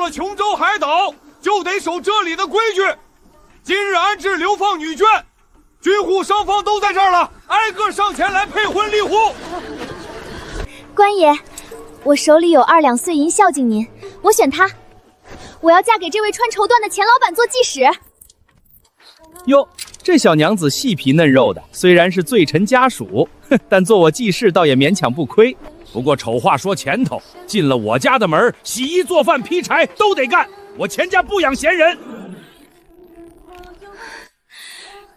过琼州海岛，就得守这里的规矩。今日安置流放女眷，军户双方都在这儿了，挨个上前来配婚立户。官爷，我手里有2两碎银孝敬您，我选他。我要嫁给这位穿绸缎的钱老板做继室。哟，这小娘子细皮嫩肉的，虽然是罪臣家属，但做我继室倒也勉强不亏。不过丑话说前头，进了我家的门，洗衣做饭劈柴都得干，我钱家不养闲人。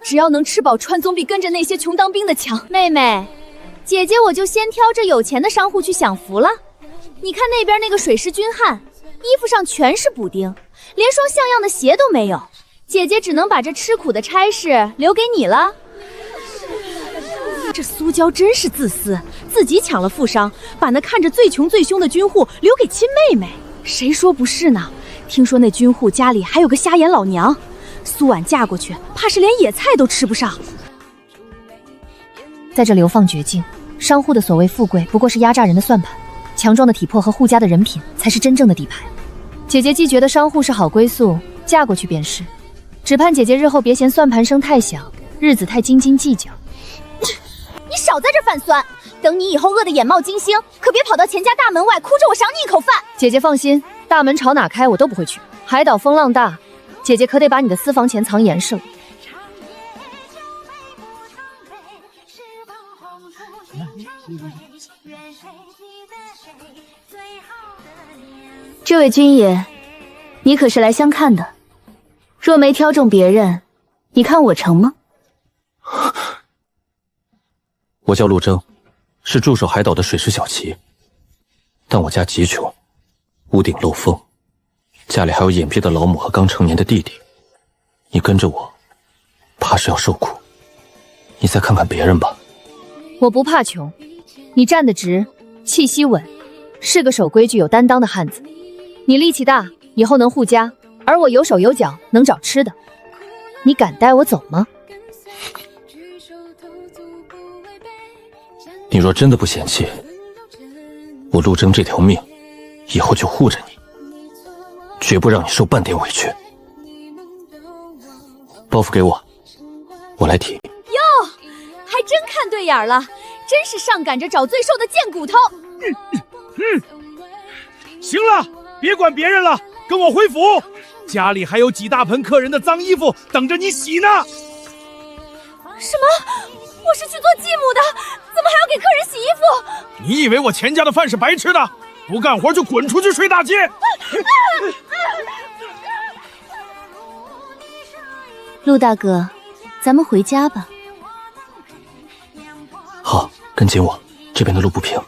只要能吃饱穿，总比跟着那些穷当兵的强。妹妹，姐姐我就先挑这有钱的商户去享福了。你看那边那个水师军汉，衣服上全是补丁，连双像样的鞋都没有。姐姐只能把这吃苦的差事留给你了。这苏娇真是自私，自己抢了富商，把那看着最穷最凶的军户留给亲妹妹。谁说不是呢？听说那军户家里还有个瞎眼老娘，苏婉嫁过去，怕是连野菜都吃不上。在这流放绝境，商户的所谓富贵不过是压榨人的算盘，强壮的体魄和护家的人品才是真正的底牌。姐姐既觉得商户是好归宿，嫁过去便是，只盼姐姐日后别嫌算盘声太响，日子太斤斤计较。你少在这泛酸，等你以后饿得眼冒金星，可别跑到钱家大门外哭着我赏你一口饭。姐姐放心，大门朝哪开我都不会去。海岛风浪大，姐姐可得把你的私房钱藏严实了。这位军爷，你可是来相看的，若没挑中别人，你看我成吗？我叫陆征，是驻守海岛的水师小旗，但我家极穷，屋顶漏风，家里还有眼闭的老母和刚成年的弟弟，你跟着我，怕是要受苦。你再看看别人吧。我不怕穷，你站得直，气息稳，是个守规矩有担当的汉子。你力气大，以后能护家，而我有手有脚，能找吃的。你敢带我走吗？你若真的不嫌弃，我陆征这条命，以后就护着你，绝不让你受半点委屈。包袱给我，我来提。哟，还真看对眼了，真是上赶着找罪受的贱骨头。行了，别管别人了，跟我回府。家里还有几大盆客人的脏衣服等着你洗呢。什么？我是去做继母的，怎么还要给客人洗衣服？你以为我钱家的饭是白吃的？不干活就滚出去睡大街！陆大哥，咱们回家吧。好，跟紧我，这边的路不平。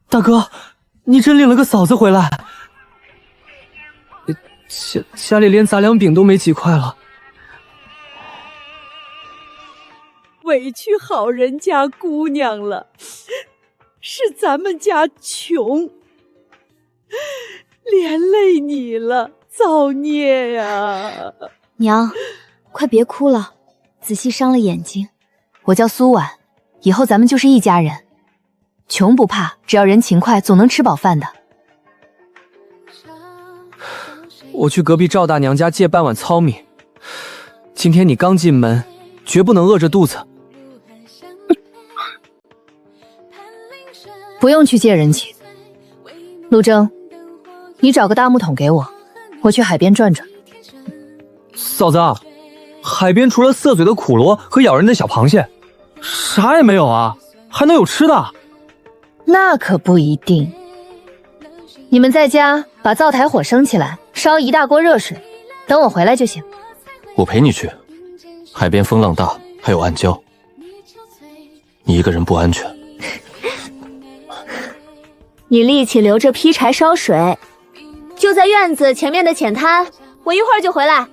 大哥，你真领了个嫂子回来。家里连杂粮饼都没几块了。委屈好人家姑娘了，是咱们家穷，连累你了，造孽呀！娘，快别哭了，仔细伤了眼睛。我叫苏婉，以后咱们就是一家人。穷不怕，只要人勤快，总能吃饱饭的。我去隔壁赵大娘家借半碗糙米。今天你刚进门，绝不能饿着肚子。不用去借人情。陆征，你找个大木桶给我，我去海边转转。嫂子，海边除了色嘴的苦螺和咬人的小螃蟹，啥也没有啊，还能有吃的？那可不一定。你们在家把灶台火升起来，烧一大锅热水，等我回来就行。我陪你去，海边风浪大，还有暗礁，你一个人不安全。你力气留着劈柴烧水，就在院子前面的浅滩，我一会儿就回来。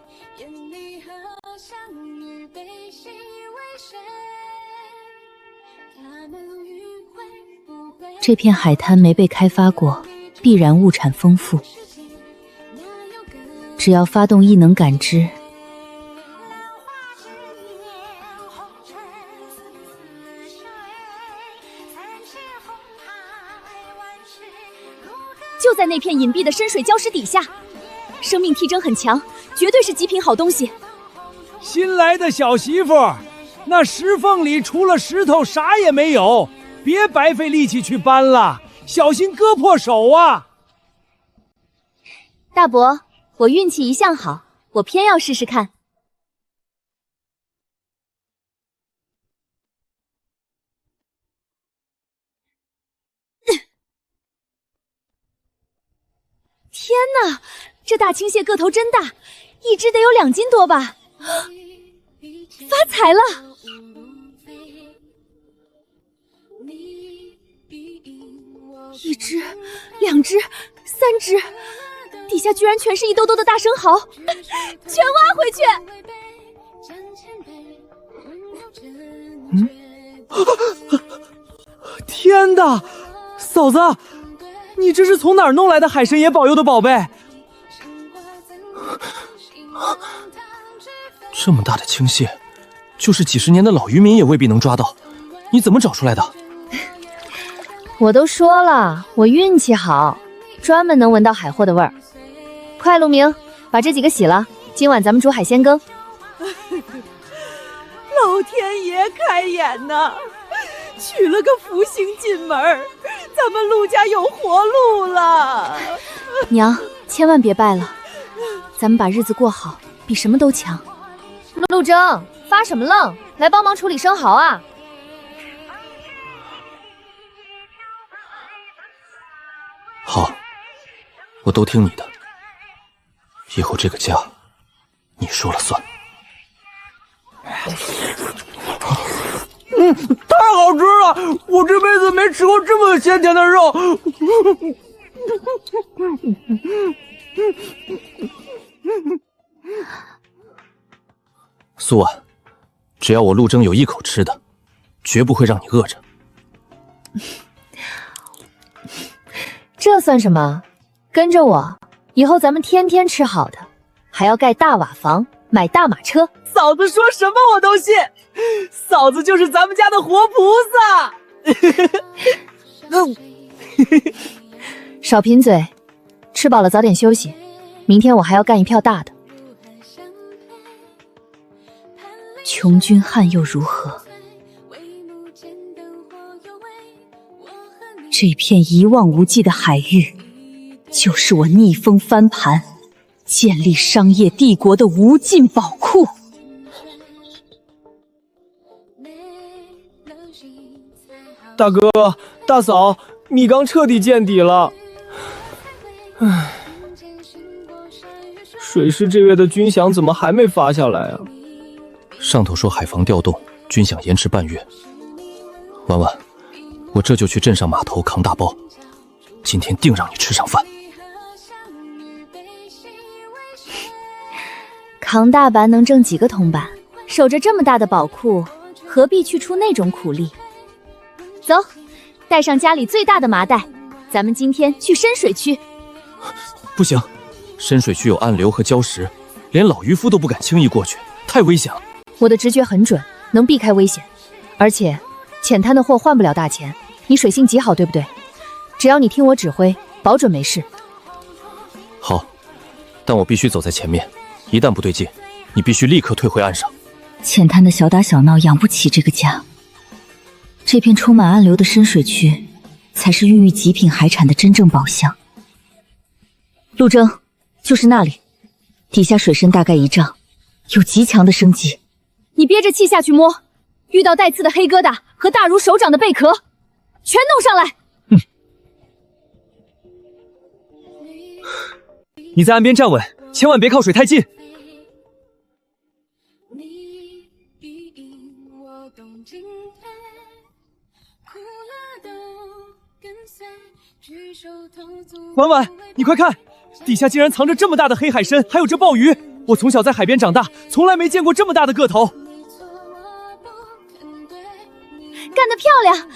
这片海滩没被开发过，必然物产丰富。只要发动异能感知，就在那片隐蔽的深水礁石底下，生命体征很强，绝对是极品好东西。新来的小媳妇，那石缝里除了石头啥也没有，别白费力气去搬了，小心割破手啊！大伯，我运气一向好，我偏要试试看。天哪，这大青蟹个头真大，一只得有2斤多吧？发财了！1只、2只、3只，底下居然全是一兜兜的大生蚝，全挖回去！天哪，嫂子，你这是从哪儿弄来的海神爷保佑的宝贝？这么大的青蟹，就是几十年的老渔民也未必能抓到，你怎么找出来的？我都说了，我运气好，专门能闻到海货的味儿。快，陆明，把这几个洗了，今晚咱们煮海鲜羹。老天爷开眼呐，娶了个福星进门，咱们陆家有活路了。娘，千万别败了，咱们把日子过好，比什么都强。陆征，发什么愣？来帮忙处理生蚝啊！好，我都听你的。以后这个家，你说了算。太好吃了！我这辈子没吃过这么鲜甜的肉。苏婉，只要我陆征有一口吃的，绝不会让你饿着。这算什么？跟着我，以后咱们天天吃好的，还要盖大瓦房，买大马车。嫂子说什么我都信，嫂子就是咱们家的活菩萨。少贫嘴，吃饱了早点休息，明天我还要干一票大的。穷军汉又如何？这片一望无际的海域，就是我逆风翻盘，建立商业帝国的无尽宝库。大哥、大嫂，米缸彻底见底了。唉，水师这月的军饷怎么还没发下来啊？上头说海防调动，军饷延迟半月。婉婉，我这就去镇上码头扛大包，今天定让你吃上饭。扛大板能挣几个铜板？守着这么大的宝库，何必去出那种苦力？走，带上家里最大的麻袋，咱们今天去深水区。不行，深水区有暗流和礁石，连老渔夫都不敢轻易过去，太危险了。我的直觉很准，能避开危险。而且，浅滩的货换不了大钱，你水性极好，对不对？只要你听我指挥，保准没事。好，但我必须走在前面，一旦不对劲，你必须立刻退回岸上。浅滩的小打小闹养不起这个家。这片充满暗流的深水区，才是孕育极品海产的真正宝箱。陆征，就是那里，底下水深大概1丈，有极强的生机。你憋着气下去摸，遇到带刺的黑疙瘩和大如手掌的贝壳，全弄上来。你在岸边站稳，千万别靠水太近。婉婉，你快看，底下竟然藏着这么大的黑海参，还有这鲍鱼。我从小在海边长大，从来没见过这么大的个头。干得漂亮！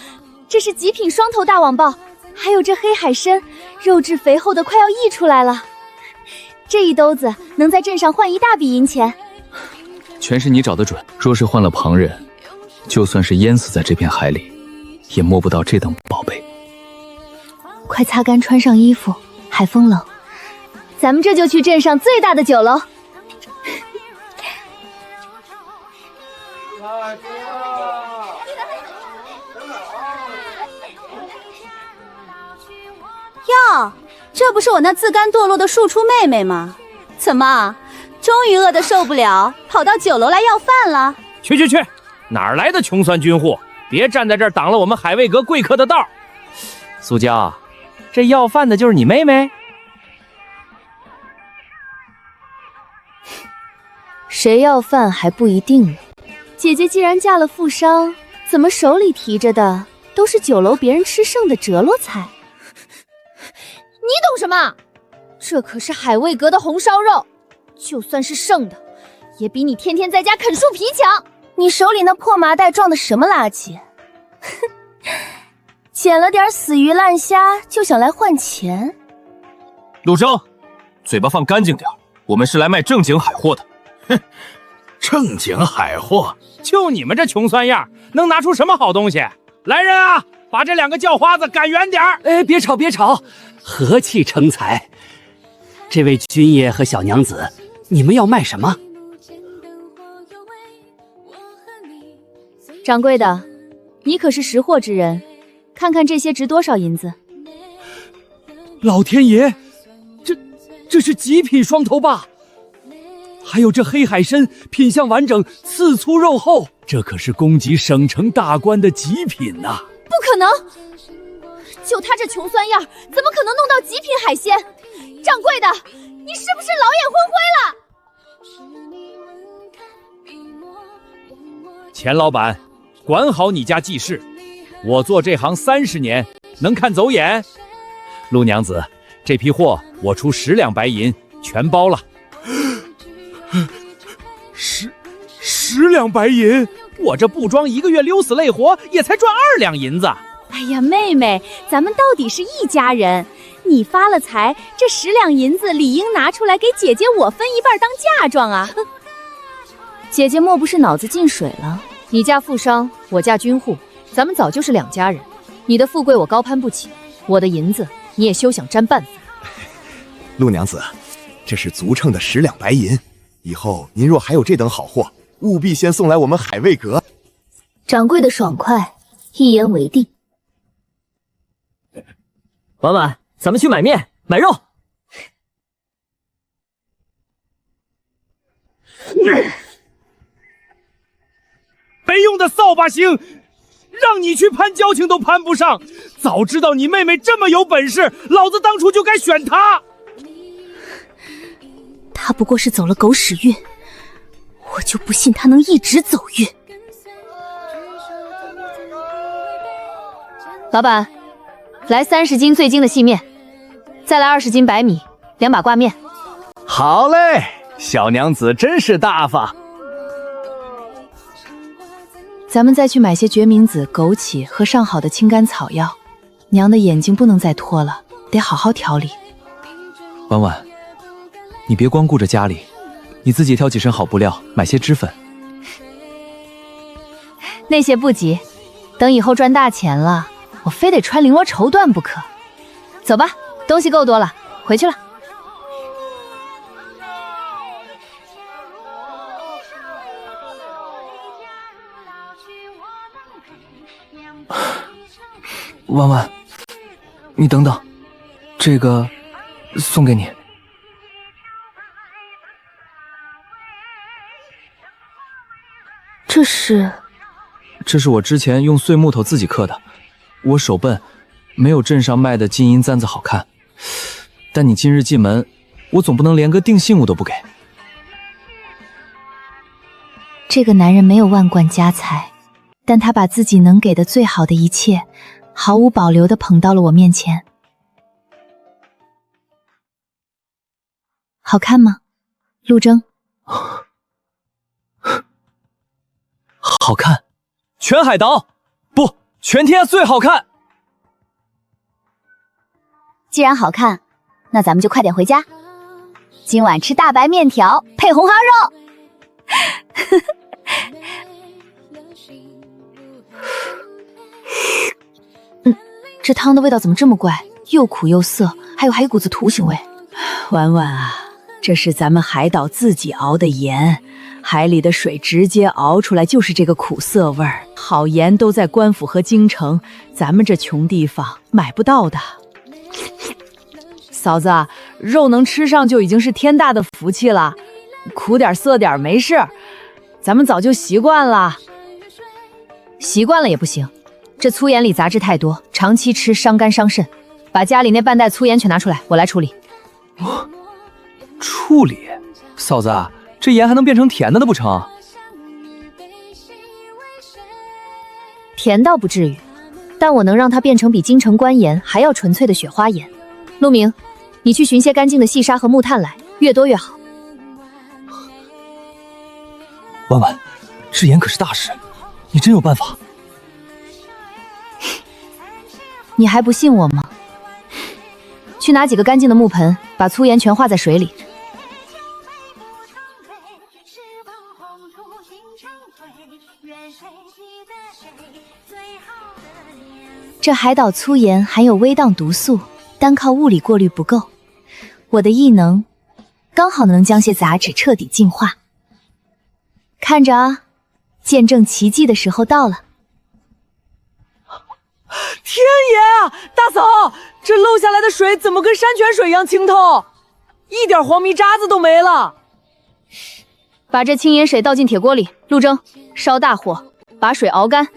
这是极品双头大网鲍，还有这黑海参，肉质肥厚的快要溢出来了。这一兜子能在镇上换一大笔银钱。全是你找得准。若是换了旁人，就算是淹死在这片海里，也摸不到这等宝贝。快擦干，穿上衣服，海风冷，咱们这就去镇上最大的酒楼。哟，这不是我那自甘堕落的庶出妹妹吗？怎么，终于饿得受不了，跑到酒楼来要饭了？去，哪儿来的穷酸军户？别站在这儿挡了我们海卫阁贵客的道。苏娇，这要饭的就是你妹妹？谁要饭还不一定呢。姐姐既然嫁了富商，怎么手里提着的都是酒楼别人吃剩的折落菜？你懂什么？这可是海卫阁的红烧肉，就算是剩的，也比你天天在家啃树皮强。你手里那破麻袋装的什么垃圾？捡了点死鱼烂虾就想来换钱？陆征，嘴巴放干净点，我们是来卖正经海货的。哼，正经海货，就你们这穷酸样，能拿出什么好东西？来人啊，把这两个叫花子赶远点儿！哎，别吵，和气成才。这位军爷和小娘子，你们要卖什么？掌柜的，你可是识货之人，看看这些值多少银子？老天爷，这是极品双头霸，还有这黑海参，品相完整，刺粗肉厚，这可是供给省城大官的极品呐！不可能，就他这穷酸样，怎么可能弄到极品海鲜？掌柜的，你是不是老眼昏灰了？钱老板，管好你家记事，我做这行30年，能看走眼？陆娘子，这批货我出10两白银，全包了。10两白银，我这布庄1个月溜死累活也才赚2两银子。哎呀，妹妹，咱们到底是一家人，你发了财，这10两银子理应拿出来给姐姐我分一半当嫁妆啊！姐姐莫不是脑子进水了？你嫁富商，我嫁军户，咱们早就是两家人。你的富贵我高攀不起，我的银子你也休想沾半分。陆娘子，这是足称的10两白银，以后您若还有这等好货，务必先送来我们海卫阁。掌柜的爽快，一言为定。婉婉，咱们去买面买肉。没用的扫把星，让你去攀交情都攀不上。早知道你妹妹这么有本事，老子当初就该选她。她不过是走了狗屎运，我就不信她能一直走运。老板，来30斤最精的细面，再来20斤白米，2把挂面。好嘞，小娘子真是大方。咱们再去买些决明子、枸杞和上好的清肝草药。娘的眼睛不能再拖了，得好好调理。婉婉，你别光顾着家里，你自己挑几身好布料，买些脂粉。那些不急，等以后赚大钱了，我非得穿绫罗绸缎不可。走吧，东西够多了，回去了。婉婉，你等等，这个送给你。这是我之前用碎木头自己刻的。我手笨，没有镇上卖的金银簪子好看。但你今日进门，我总不能连个定信物都不给。这个男人没有万贯家财，但他把自己能给的最好的一切，毫无保留地捧到了我面前。好看吗，陆征？好看，全海岛不，全天下最好看。既然好看，那咱们就快点回家。今晚吃大白面条配红烧肉。这汤的味道怎么这么怪？又苦又涩，还有股子土腥味。婉婉啊，这是咱们海岛自己熬的盐，海里的水直接熬出来就是这个苦涩味儿。好盐都在官府和京城，咱们这穷地方买不到的。嫂子，肉能吃上就已经是天大的福气了，苦点涩点没事，咱们早就习惯了。习惯了也不行，这粗盐里杂质太多，长期吃伤肝伤肾。把家里那半袋粗盐全拿出来，我来处理。处理？嫂子，这盐还能变成甜的不成？甜倒不至于，但我能让它变成比京城官盐还要纯粹的雪花盐。陆明，你去寻些干净的细沙和木炭来，越多越好。婉婉，制盐可是大事，你真有办法？你还不信我吗？去拿几个干净的木盆，把粗盐全化在水里。这海岛粗盐含有微档毒素，单靠物理过滤不够，我的异能刚好能将些杂质彻底净化。看着啊，见证奇迹的时候到了。天爷啊，大嫂，这漏下来的水怎么跟山泉水一样清透，一点黄泥渣子都没了。把这清盐水倒进铁锅里，陆蒸，烧大火，把水熬干。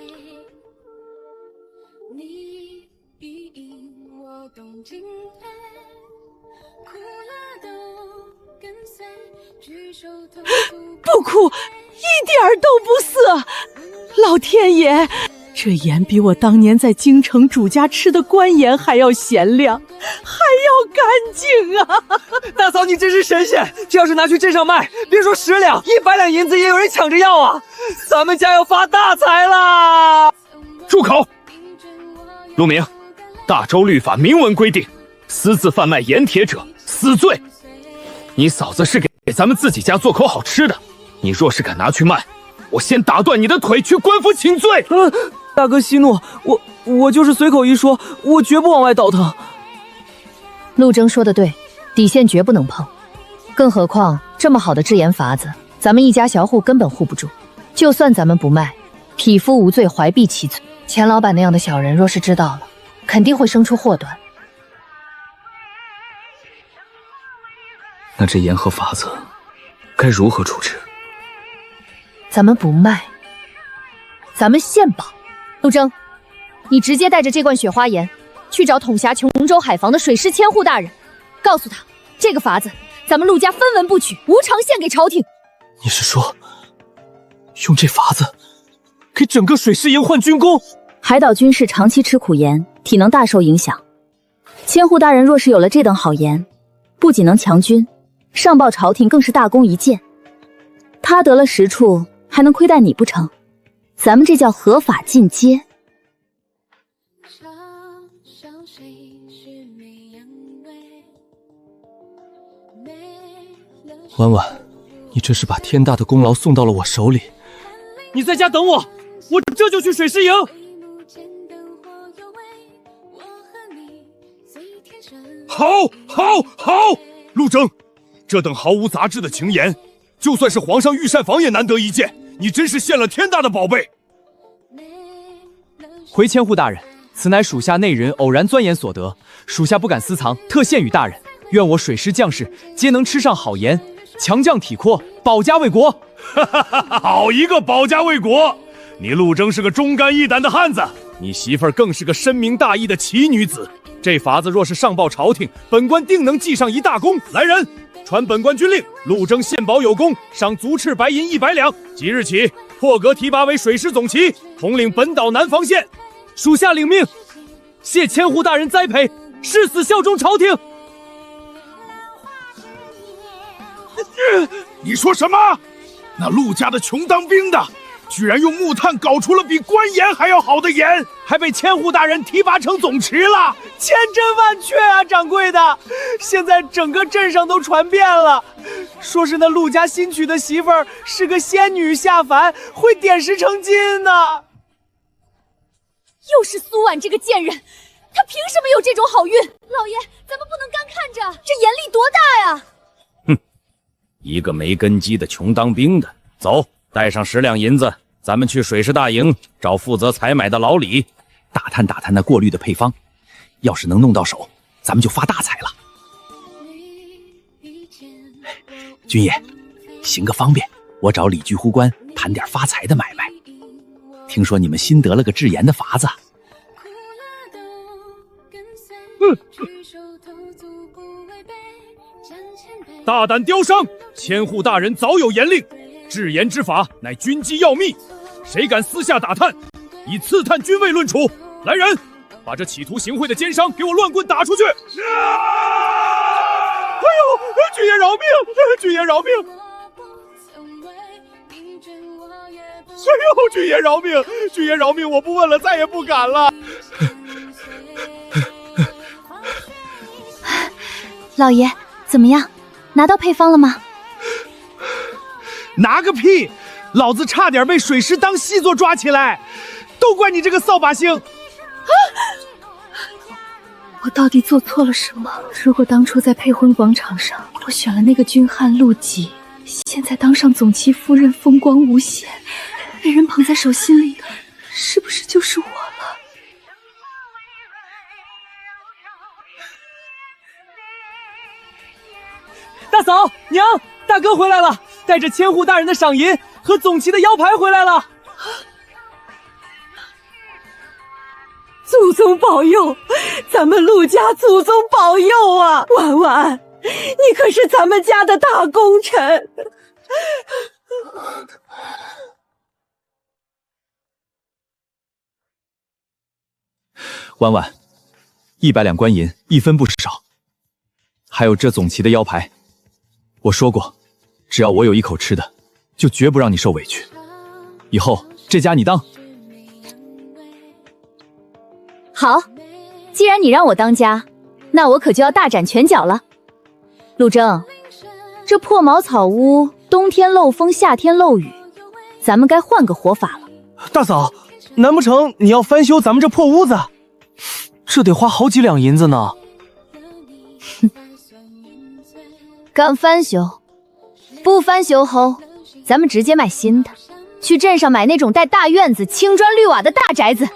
不苦，一点都不涩。老天爷，这盐比我当年在京城主家吃的官盐还要咸亮，还要干净啊！大嫂，你真是神仙！这要是拿去镇上卖，别说10两，100两银子也有人抢着要啊！咱们家要发大财啦！住口！陆明，大周律法明文规定，私自贩卖盐铁者死罪。你嫂子是给咱们自己家做口好吃的，你若是敢拿去卖，我先打断你的腿，去官府请罪。大哥息怒，我就是随口一说，我绝不往外倒腾。陆征说的对，底线绝不能碰。更何况这么好的制盐法子，咱们一家小户根本护不住。就算咱们不卖，匹夫无罪，怀璧其罪。钱老板那样的小人，若是知道了，肯定会生出祸端。那这盐和法子该如何处置？咱们不卖，咱们现保。陆征，你直接带着这罐雪花盐去找统辖琼州海防的水师千户大人，告诉他这个法子咱们陆家分文不取，无偿献给朝廷。你是说用这法子给整个水师营换军功？海岛军士长期吃苦盐，体能大受影响。千户大人若是有了这等好盐，不仅能强军，上报朝廷更是大功一件。他得了实处，还能亏待你不成？咱们这叫合法进阶。婉婉，你这是把天大的功劳送到了我手里。你在家等我，我这就去水师营。好，陆征，这等毫无杂质的情盐，就算是皇上御膳房也难得一见。你真是献了天大的宝贝。回千户大人，此乃属下内人偶然钻研所得，属下不敢私藏，特献与大人。愿我水师将士皆能吃上好盐，强将体魄，保家卫国。好一个保家卫国！你陆征是个忠肝义胆的汉子，你媳妇儿更是个深明大义的奇女子。这法子若是上报朝廷，本官定能记上一大功。来人，传本官军令，陆征献宝有功，赏足赤白银100两。即日起破格提拔为水师总旗，统领本岛南防线。属下领命，谢千户大人栽培，誓死效忠朝廷。你说什么？那陆家的穷当兵的，居然用木炭搞出了比官盐还要好的盐！还被千户大人提拔成总持了。千真万确啊，掌柜的！现在整个镇上都传遍了，说是那陆家新娶的媳妇儿是个仙女下凡，会点石成金呢。又是苏婉这个贱人，她凭什么有这种好运？老爷，咱们不能干看着，这眼力多大呀！哼，一个没根基的穷当兵的，走，带上10两银子，咱们去水师大营找负责采买的老李，打探打探那过滤的配方，要是能弄到手，咱们就发大财了。军爷，行个方便，我找李居护官谈点发财的买卖。听说你们新得了个治炎的法子。大胆刁商！千户大人早有严令，治炎之法乃军机要密，谁敢私下打探，以刺探军位论处。来人，把这企图行贿的奸商给我乱棍打出去！哎呦，军爷饶命！军爷饶命！哎呦，军爷饶命！军爷饶命！我不问了，再也不敢了。老爷，怎么样？拿到配方了吗？拿个屁！老子差点被水师当细作抓起来，都怪你这个扫把星！我到底做错了什么？如果当初在配婚广场上，我选了那个军汉陆吉，现在当上总旗夫人，风光无限，被人捧在手心里的，是不是就是我了？大嫂、娘、大哥回来了，带着千户大人的赏银和总旗的腰牌回来了。祖宗保佑，咱们陆家祖宗保佑啊！婉婉，你可是咱们家的大功臣。婉婉，100两官银，1分不少。还有这总旗的腰牌，我说过，只要我有一口吃的，就绝不让你受委屈。以后这家你当。好，既然你让我当家，那我可就要大展拳脚了。陆征，这破茅草屋，冬天漏风，夏天漏雨，咱们该换个活法了。大嫂，难不成你要翻修咱们这破屋子？这得花好几两银子呢。哼，刚翻修，不翻修后，咱们直接买新的，去镇上买那种带大院子、青砖绿瓦的大宅子。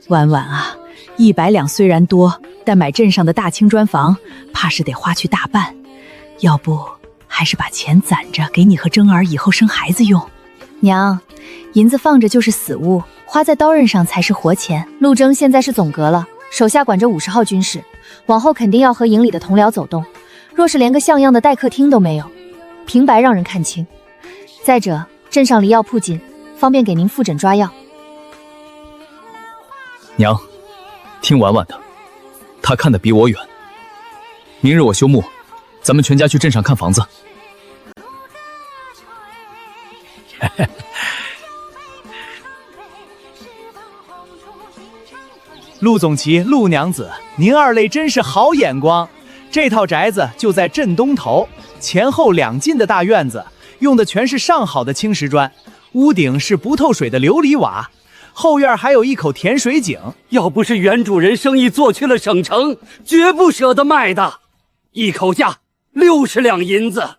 婉婉啊，100两虽然多，但买镇上的大青砖房，怕是得花去大半。要不，还是把钱攒着，给你和征儿以后生孩子用。娘，银子放着就是死物，花在刀刃上才是活钱。陆征现在是总阁了，手下管着50号军士，往后肯定要和营里的同僚走动。若是连个像样的待客厅都没有，平白让人看清。再者，镇上离药铺近，方便给您复诊抓药。娘，听婉婉的，她看得比我远。明日我休沐，咱们全家去镇上看房子。陆总旗、陆娘子，您二位真是好眼光。这套宅子就在镇东头，前后2进的大院子，用的全是上好的青石砖，屋顶是不透水的琉璃瓦，后院还有一口甜水井。要不是原主人生意做去了省城，绝不舍得卖的。一口价60两银子。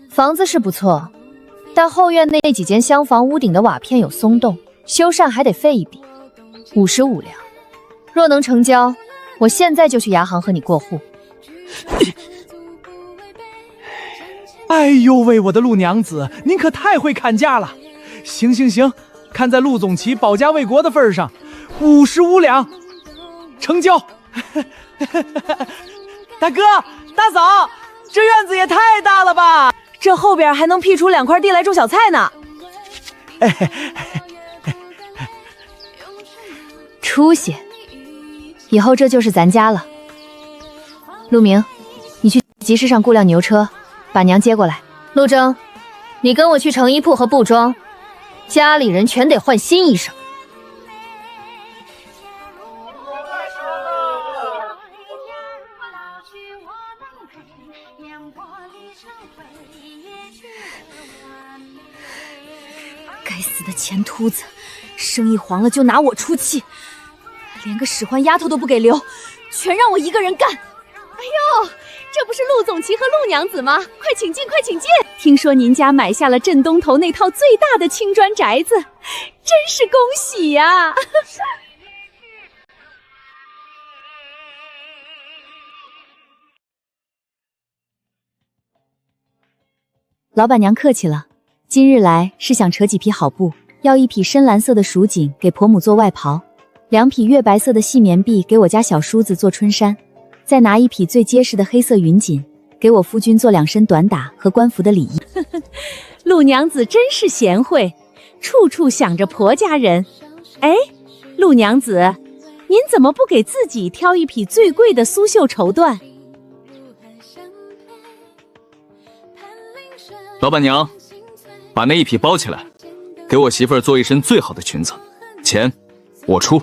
房子是不错，但后院那几间厢房屋顶的瓦片有松动，修缮还得费一笔，55两。若能成交，我现在就去衙行和你过户。哎呦喂，我的陆娘子，您可太会砍价了！行行行，看在陆总旗保家卫国的份上，55两，成交！大哥、大嫂，这院子也太大了吧！这后边还能辟出2块地来种小菜呢。出息！以后这就是咱家了。陆明，你去集市上雇辆牛车，把娘接过来。陆征，你跟我去成衣铺和布庄，家里人全得换新衣裳。该死的钱秃子，生意黄了就拿我出气，连个使唤丫头都不给留，全让我一个人干。哎呦，这不是陆总旗和陆娘子吗？快请进，快请进！听说您家买下了镇东头那套最大的青砖宅子，真是恭喜呀！老板娘客气了，今日来是想扯几匹好布，要一匹深蓝色的蜀锦给婆母做外袍，2匹月白色的细棉臂给我家小叔子做春衫，再拿一匹最结实的黑色云锦给我夫君做2身短打和官服的礼衣。陆娘子真是贤惠，处处想着婆家人。哎，陆娘子，您怎么不给自己挑一匹最贵的苏绣绸缎？老板娘，把那一匹包起来，给我媳妇儿做一身最好的裙子，钱我出。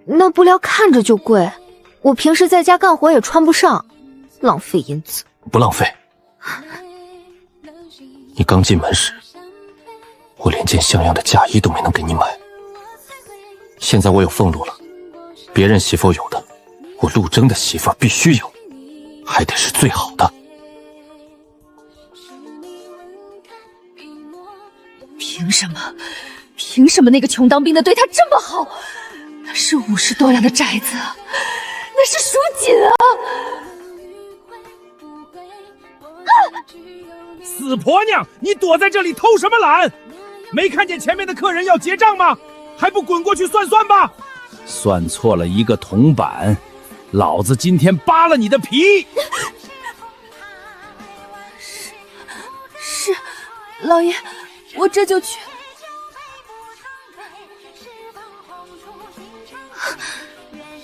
那布料看着就贵，我平时在家干活也穿不上，浪费银子。不浪费。你刚进门时，我连件像样的嫁衣都没能给你买。现在我有俸禄了，别人媳妇有的，我陆征的媳妇必须有，还得是最好的。凭什么那个穷当兵的对他这么好？那是50多两的宅子，那是蜀锦啊！死婆娘，你躲在这里偷什么懒？没看见前面的客人要结账吗？还不滚过去算算吧！算错了一个铜板，老子今天扒了你的皮！是，老爷，我这就去。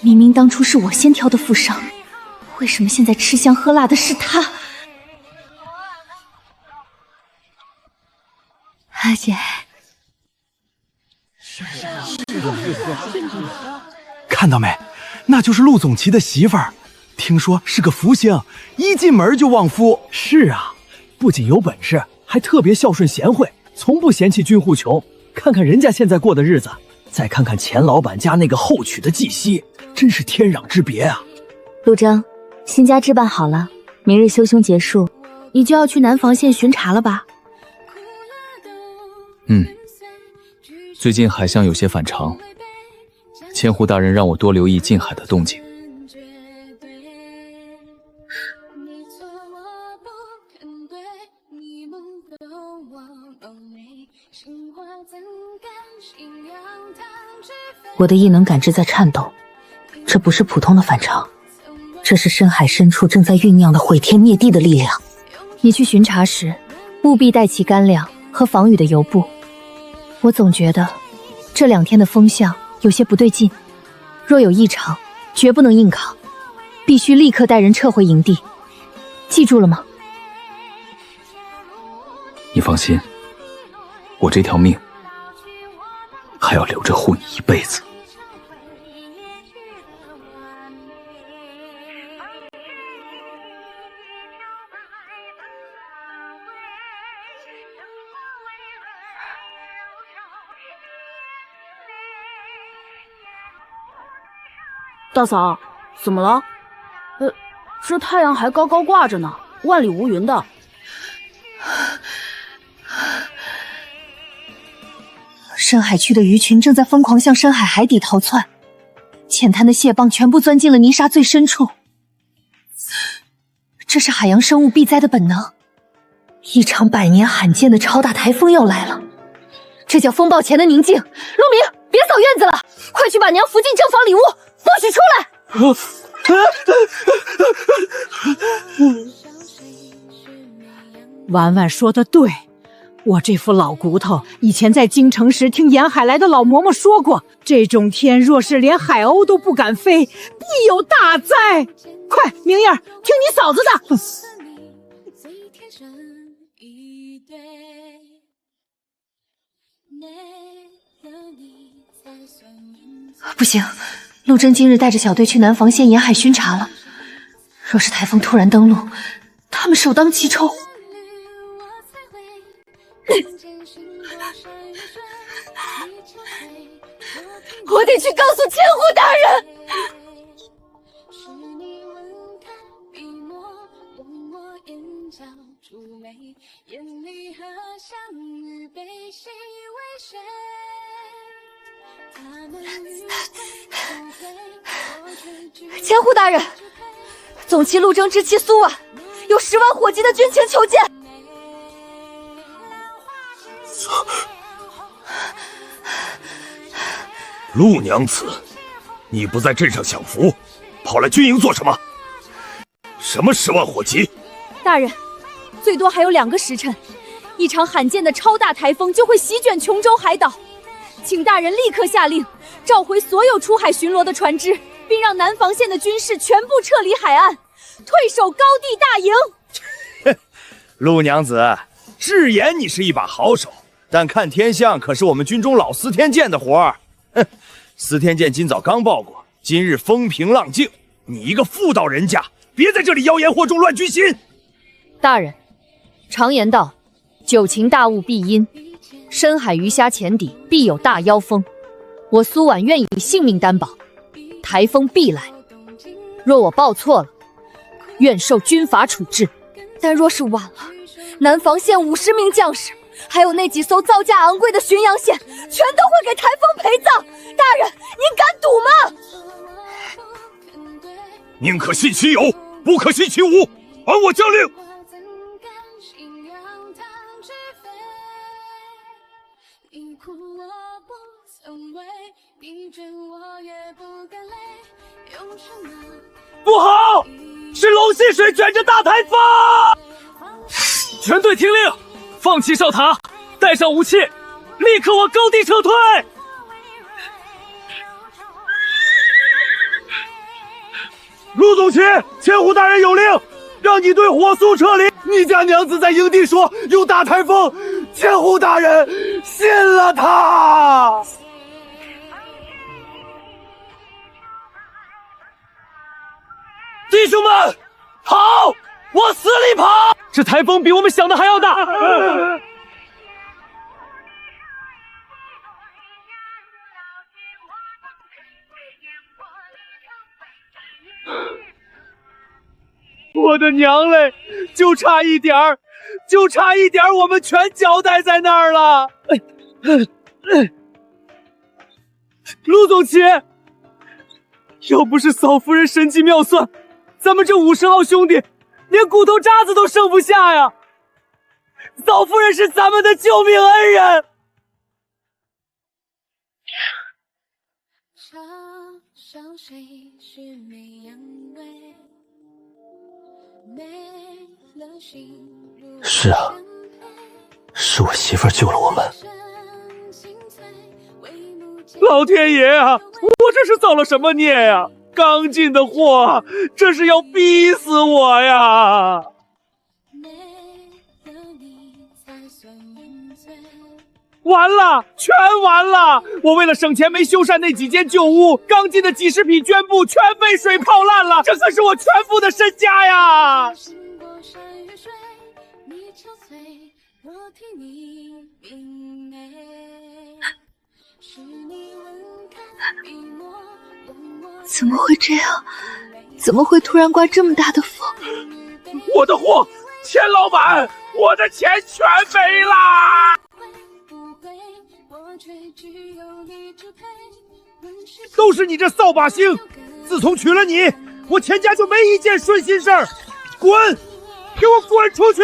明明当初是我先挑的富商，为什么现在吃香喝辣的是他？阿姐，看到没？那就是陆总旗的媳妇儿，听说是个福星，一进门就旺夫。是啊，不仅有本事，还特别孝顺贤惠，从不嫌弃军户穷。看看人家现在过的日子，再看看钱老板家那个后娶的继媳，真是天壤之别啊！陆征，新家置办好了，明日修凶结束，你就要去南房县巡查了吧？最近海象有些反常，千户大人让我多留意近海的动静。我的异能感知在颤抖，这不是普通的反常，这是深海深处正在酝酿的毁天灭地的力量。你去巡查时，务必带齐干粮和防雨的油布。我总觉得这2天的风向有些不对劲，若有异常，绝不能硬扛，必须立刻带人撤回营地。记住了吗？你放心，我这条命还要留着护你一辈子。大嫂，怎么了？这太阳还高高挂着呢，万里无云的。深海区的鱼群正在疯狂向深海海底逃窜，浅滩的蟹蚌全部钻进了泥沙最深处。这是海洋生物避灾的本能。一场100年罕见的超大台风要来了，这叫风暴前的宁静。陆明，别扫院子了，快去把娘扶进正房里屋，不许出来！婉婉说的对，我这副老骨头，以前在京城时听沿海来的老嬷嬷说过，这种天若是连海鸥都不敢飞，必有大灾。快，明儿听你嫂子的。不行，陆征今日带着小队去南防县沿海巡查了，若是台风突然登陆，他们首当其冲。我得去告诉千户大人。千户大人，总旗陆征之妻苏婉有10万火急的军情求见。陆娘子，你不在镇上享福，跑来军营做什么？什么10万火急？大人，最多还有2个时辰，一场罕见的超大台风就会席卷琼州海岛，请大人立刻下令，召回所有出海巡逻的船只，并让南防县的军士全部撤离海岸，退守高地大营。陆娘子，智言你是一把好手，但看天象可是我们军中老司天监的活儿。哼，司天监今早刚报过，今日风平浪静。你一个妇道人家，别在这里妖言惑众，乱军心。大人，常言道，九禽大物必阴，深海鱼虾浅底必有大妖风。我苏婉愿以性命担保，台风必来。若我报错了，愿受军法处置。但若是晚了，南防县50名将士，还有那几艘造价昂贵的巡洋舰，全都会给台风陪葬。大人，您敢赌吗？宁可信其有，不可信其无。传我将令。不好，是龙戏水卷着大台风！全队听令，放弃哨塔，带上武器，立刻往高地撤退！陆总旗，千户大人有令，让你队火速撤离。你家娘子在营地说有大台风，千户大人信了他。弟兄们，跑！往死里跑！这台风比我们想的还要大。我的娘嘞！就差一点儿，我们全交代在那儿了。陆总旗，要不是嫂夫人神机妙算，咱们这50号兄弟连骨头渣子都剩不下呀！嫂夫人是咱们的救命恩人。是啊，是我媳妇儿救了我们。老天爷啊，我这是造了什么孽呀？刚进的货，这是要逼死我呀！完了，全完了！我为了省钱没修缮那几间旧屋，刚进的几十匹绢布全被水泡烂了，这可是我全部的身家呀！怎么会这样？怎么会突然刮这么大的风？我的货，钱老板，我的钱全没啦！都是你这扫把星！自从娶了你，我钱家就没一件顺心事儿。滚！给我滚出去！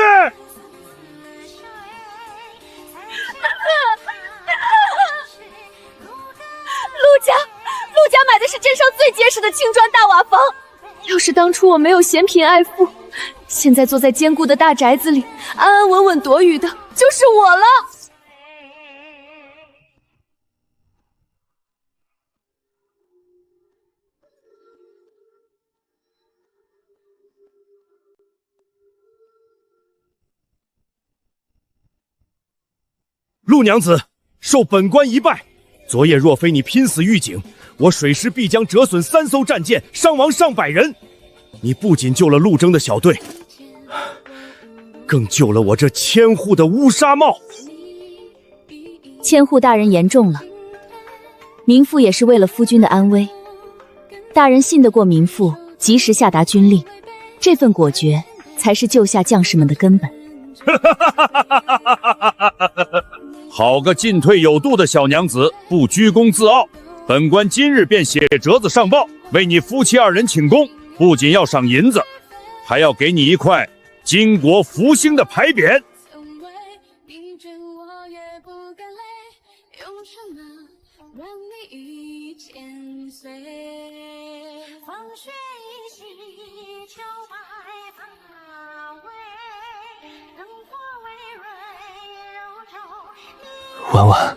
陆家买的是镇上最结实的青砖大瓦房，要是当初我没有嫌贫爱富，现在坐在坚固的大宅子里，安安稳稳躲雨的就是我了。陆娘子，受本官一拜。昨夜若非你拼死预警，我水师必将折损3艘战舰，伤亡上百人。你不仅救了陆征的小队，更救了我这千户的乌纱帽。千户大人言重了，民妇也是为了夫君的安危。大人信得过民妇，及时下达军令，这份果决才是救下将士们的根本。好个进退有度的小娘子，不居功自傲。本官今日便写折子上报，为你夫妻2人请功，不仅要赏银子，还要给你一块巾帼福星的牌匾。婉婉，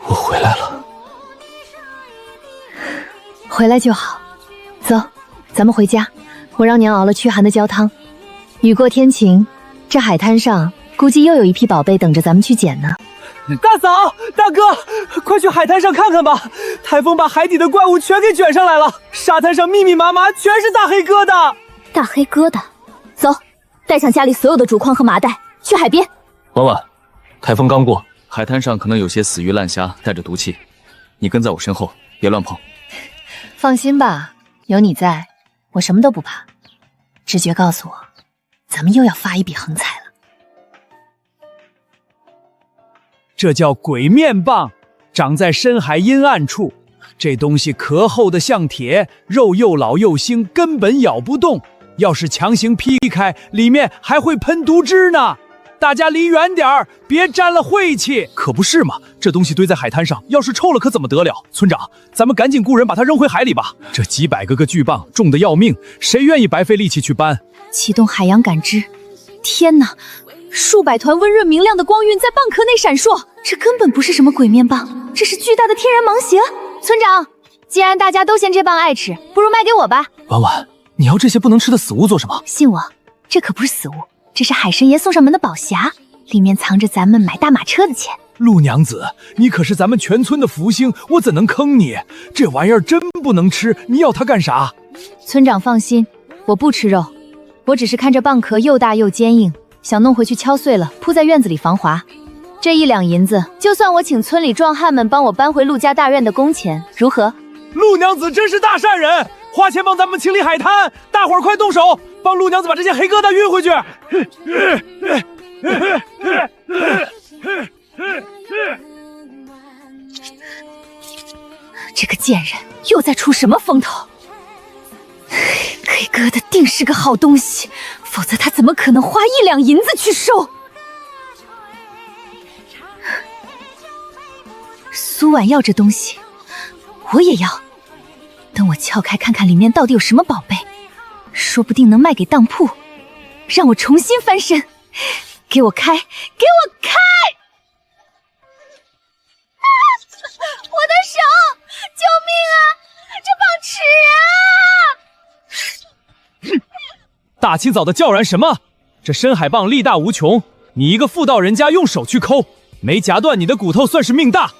我回来了。回来就好，走，咱们回家。我让娘熬了驱寒的焦汤。雨过天晴，这海滩上估计又有一批宝贝等着咱们去捡呢。大嫂、大哥，快去海滩上看看吧！台风把海底的怪物全给卷上来了，沙滩上密密麻麻全是大黑疙瘩。大黑疙瘩，走，带上家里所有的竹筐和麻袋，去海边。婉婉，台风刚过，海滩上可能有些死鱼烂虾带着毒气，你跟在我身后，别乱碰。放心吧，有你在，我什么都不怕。直觉告诉我，咱们又要发一笔横财了。这叫鬼面棒，长在深海阴暗处。这东西壳厚的像铁，肉又老又腥，根本咬不动。要是强行劈开，里面还会喷毒汁呢。大家离远点儿，别沾了晦气。可不是嘛，这东西堆在海滩上，要是臭了可怎么得了？村长，咱们赶紧雇人把它扔回海里吧。这几百个巨棒重得要命，谁愿意白费力气去搬？启动海洋感知。天哪，数百团温润明亮的光晕在蚌壳内闪烁，这根本不是什么鬼面棒，这是巨大的天然盲盒。村长，既然大家都嫌这棒爱吃，不如卖给我吧。婉婉，你要这些不能吃的死物做什么？信我，这可不是死物，这是海神爷送上门的宝匣，里面藏着咱们买大马车的钱。陆娘子，你可是咱们全村的福星，我怎能坑你？这玩意儿真不能吃，你要它干啥？村长放心，我不吃肉，我只是看着蚌壳又大又坚硬，想弄回去敲碎了铺在院子里防滑。这1两银子，就算我请村里壮汉们帮我搬回陆家大院的工钱，如何？陆娘子真是大善人，花钱帮咱们清理海滩，大伙儿快动手，帮陆娘子把这些黑疙瘩运回去。这个贱人又在出什么风头？黑疙瘩定是个好东西，否则他怎么可能花1两银子去收？苏婉要这东西，我也要。等我撬开看看里面到底有什么宝贝，说不定能卖给当铺，让我重新翻身。给我开，给我开！啊！我的手！救命啊！这棒吃啊！大清早的叫嚷什么？这深海蚌力大无穷，你一个妇道人家用手去抠，没夹断你的骨头算是命大。